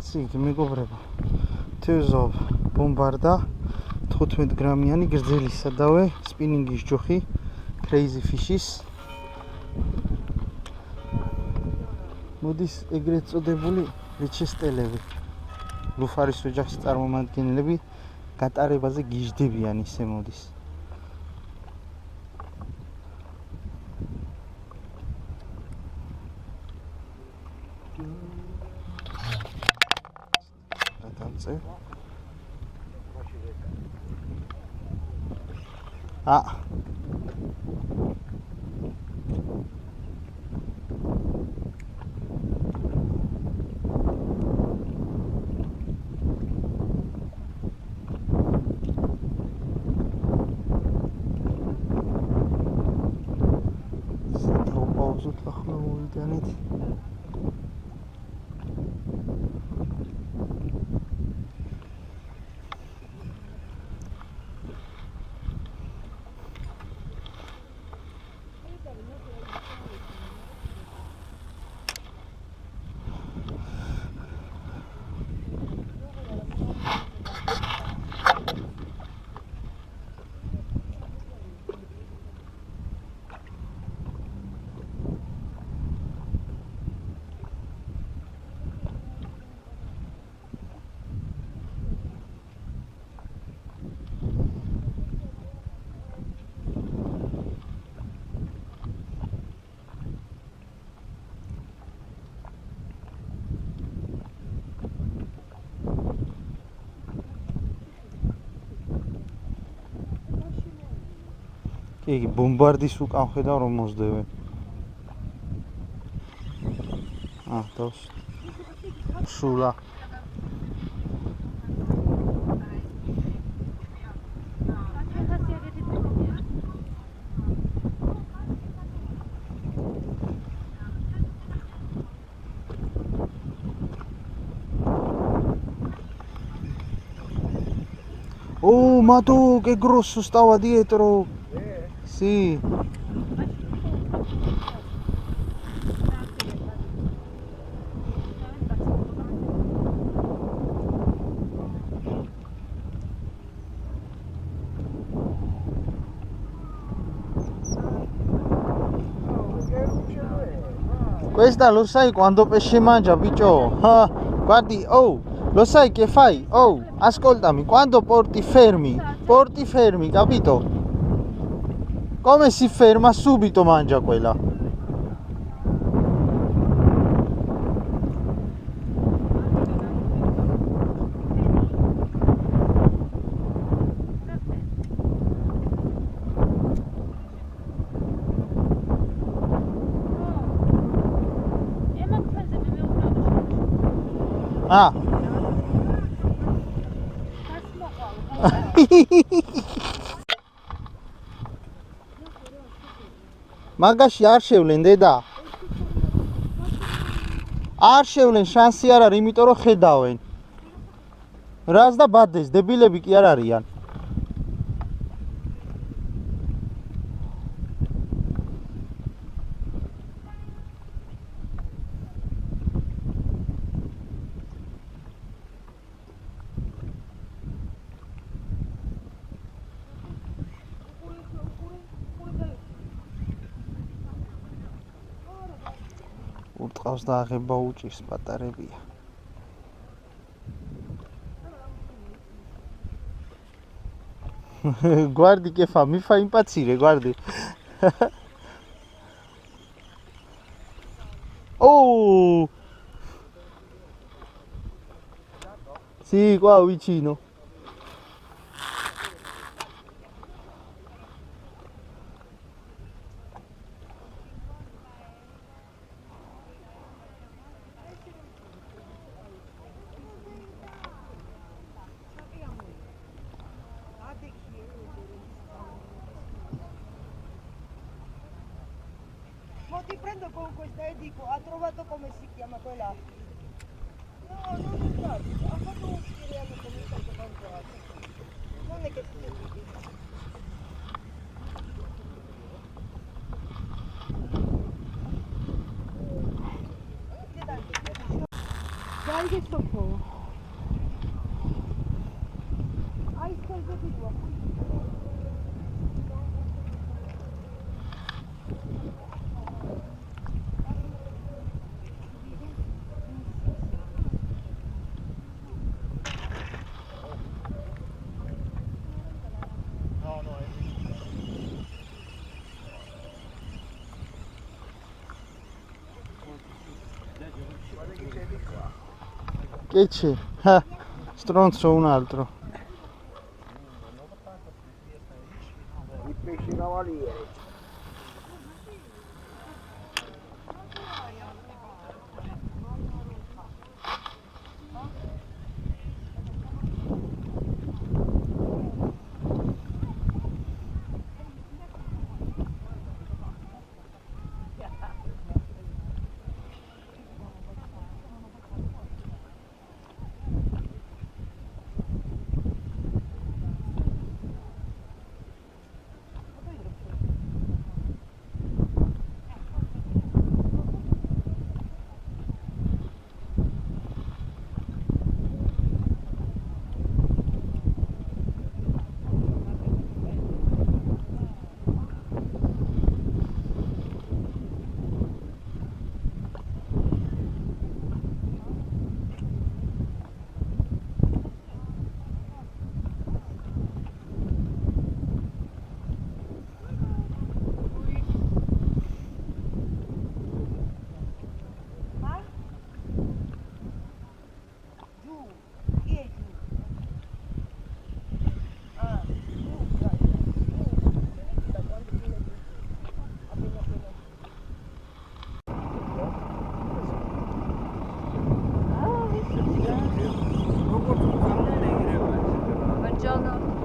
Sīgi მეგობრებო, თევზაობა, ბომბარდა, 15 გრამიანი გრძელი სადავე, სპინინგის ჯოხი, crazy fish-ის. მოდის ეგრეთ წოდებული რიჩესტელები. ლუფარის ოჯახის წარმომადგენლები გატარებაზე გიждდებიან ისე მოდის. Ah. იგი ბომბარდის უკან ხედავ რომ მოსდევენ. დავს. შულა. Mato, che grosso stava dietro. Sì. Questa lo sai quando pesce mangia, piccio? Guardi, oh, lo sai che fai? Oh, ascoltami, quando porti fermi, capito? Come si ferma subito mangia quella. მაგაში არ შევლენ დედა. არ შევლენ, შანსი არ არის, იმიტომ რომ ხედავენ. რას და ბადეს, დებილები კი არ არიან. ურტყავს და აღება უჭირს, პატარებია. Guardi che fa, mi fa impazzire, guardi. Oh! Sì, qua vicino. Ti prendo con questa e dico, ha trovato come si chiama quella? No, non è stato, ha fatto un giro e hanno cominciato tanto altro. Non è che ti dici. Ai soppo. Ai soppo di qua. Che stronzo un altro. I pesci cavalieri.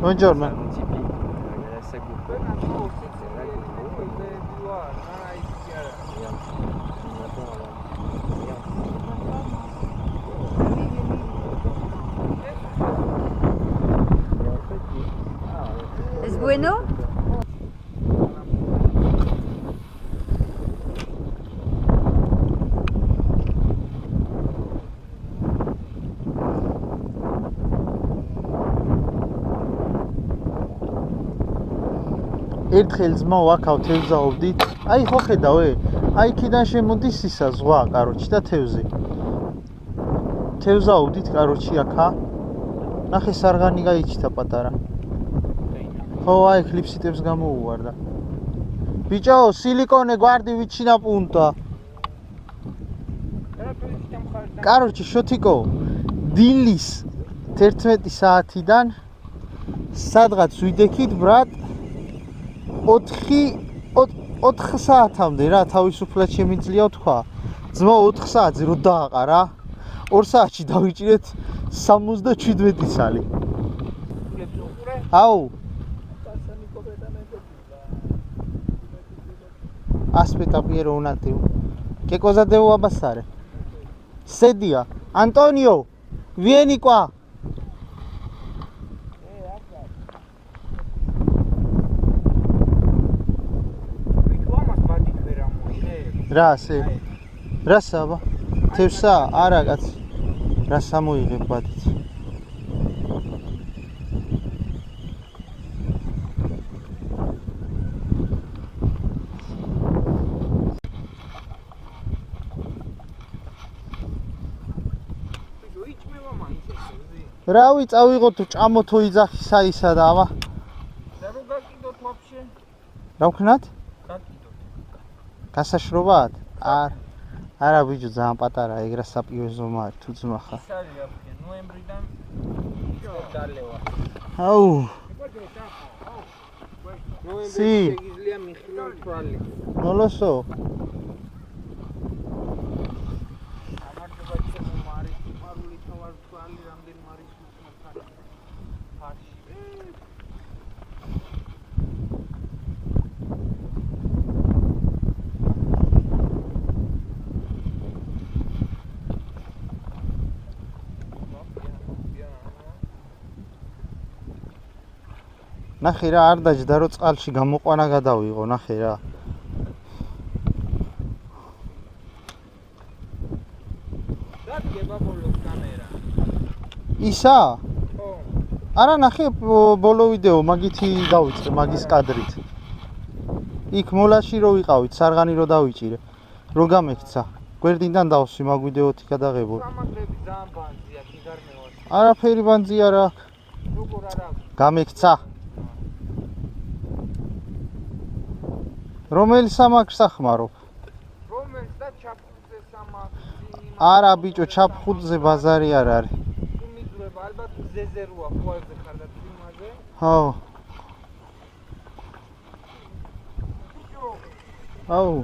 Buongiorno. ¿Es bueno? ერთხელ ძმა ვაქავ თევზაობდით. აი ხო ხედავე? აი იქიდან შემოდის ისა ზღვა, კაროჩი და თევზი. თევზაობდით, კაროჩი აქა. ნახე სარღანი გაიჩნდა პატარა. ხო, აი კლიფსიტებს გამოუვარდა. ბიჭო, სილიკონე გვარდი ვიცინა პუნტა. კაროჩი, შოთიკო, დილის 11 საათიდან სადღაც ვიდექით, ბრატ 4 საათამდე რა თავისუფლად შემიძლია თქვა. ძმა 4 საათზე რო დააყარა, 2 საათში დავიჭირეთ 77 სალი. აუ. Aspetta Piero un attimo. Che cosa devo abbassare? Sedia. Antonio, vieni qua. რა სე რა საბა თევსა არა კაც რა სამოიღებ ბადით რავი წავიღოთ ჭამოთო იძახისა ისა და ამა და რო გაკიდოთ ვაფშე რა ვქნათ გაკიდოთ გასაშრობად? არა ბიჭო ძალიან პატარა, ეგ რა საპიოზომა თუ ძმა ხარ. ის არის აფხე, ნოემბრიდან დალევა. აუ. ნოემბრი შეგიძლია მიხილო თვალი. ნოლოსო. ამარჯობა ჩემო მარის სიყვარული თავარ თვალი რამდენ მარის უცნობ ფაში. ნახე რა არ დაჯდა რომ წყალში გამოყვანა გადავიღო, ნახე რა. დადგება ბოლოს. ისა? ხო. არა ნახე ბოლო ვიდეო მაგითი დავიწყე მაგის კადრით. იქ მოლაში რო ვიყავით, სარღანი რო დავიჭირე. რო გამექცა. გვერდიდან დავსვი მაგ ვიდეოთი გადაღებულ. სამაგრები ძალიან ბანძია, გიგარნევას. არაფერი ბანძი არა. როგორ არა? გამექცა. რომელი სამაგრს ახმარო? რომელს და ჩაფხუტზე სამაგრი. არა ბიჭო, ჩაფხუტზე ბაზარი არ არის. თუ მიძრება, ალბათ მზეზე როა, ხوارზე ხარ და წვიმაზე. ხო. აუ.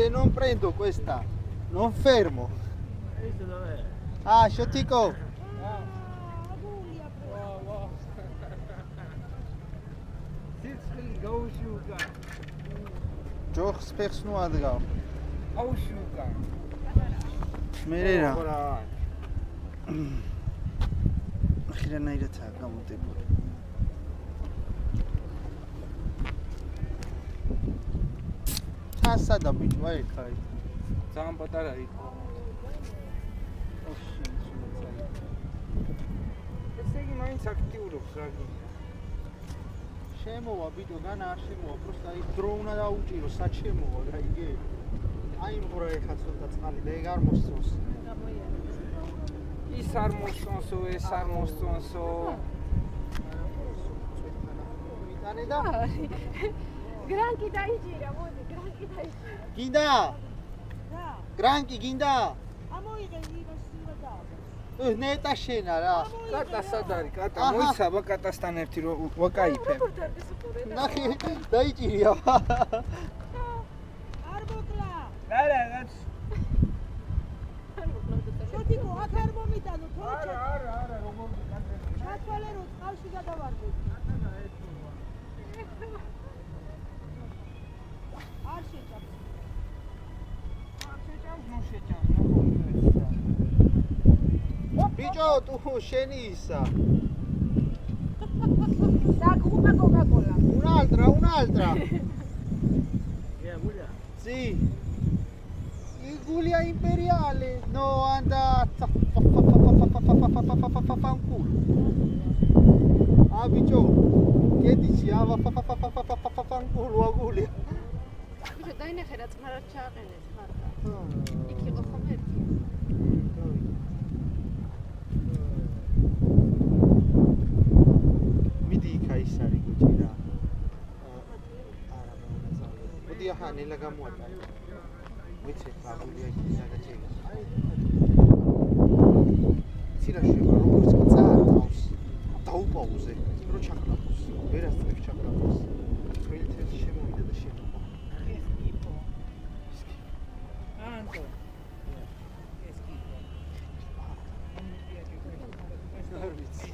Se non prendo questa, non fermo. Questo dov'è? Ah, Sciotico. აგულია Wow. Sitschil gaushuga. ჯოხს ფეხს ნუ ადგავ. Aushuga. მე რა. ხილანაირადაა გამოტებული. თასა და ბიჭო აი ხაი. ძალიან პატარა იყო. ესე იგი მაინც აქტიურობს რა გინდა. შემოვა ბიჭო, განა არ შემოვა, просто აი დრო უნდა დაუჭირო, სად შემოვა, გაიგე? აი მღვრა ეხა ცოტა წყალი და ეგ არ მოსწონს. ის არ მოსწონსო, ეს არ მოსწონსო. მიტანე და გრანკი დაიჭირა, მოდი, გრანკი დაიჭირა. გინდა? რა? გრანკი გინდა? ამოიღე იმას უნდა დააბა. ნეტა შენა რა. კატა სად არის? კატა მოიცაბა კატასთან ერთი რო ვაკაიფე. ნახე, დაიჭირია. არ მოკლა. რა რაღაც. შოთიკო, აქ არ მომიტანო, თორე. არა, როგორ კატა. ჩათვალე რომ წყალში გადავარდე. არ შეჭამს. შეჭამს, ნუ შეჭამს. ბიჭო, თუ შენი ისა. დაგხუმა კოკაკოლა. Un'altra. Aguglia. Sì. Aguglia imperiale. No, andata. Fanculo. Ah, bicho. Che dici? Ah, fanculo, Aguglia. ბიჭო, დაინახე რა წმარად ჩააყენეთ ხარდა. იქ იყო ხომ ერთი? მიდი იქა ის არის გუჭი რა. არა, მოდი ახლა ნელა გამოატარე. ვიცი, Aguglia ის გადაჭერა. ცირაშება როგორც წაართავს. დაუპაუზე, რო ჩაკლაპოს. ვერასწრებს ჩაკლაპოს. წვილი თეთრი შემოვიდა და შემოვა. Anto. Che schifo. არ ვიცი.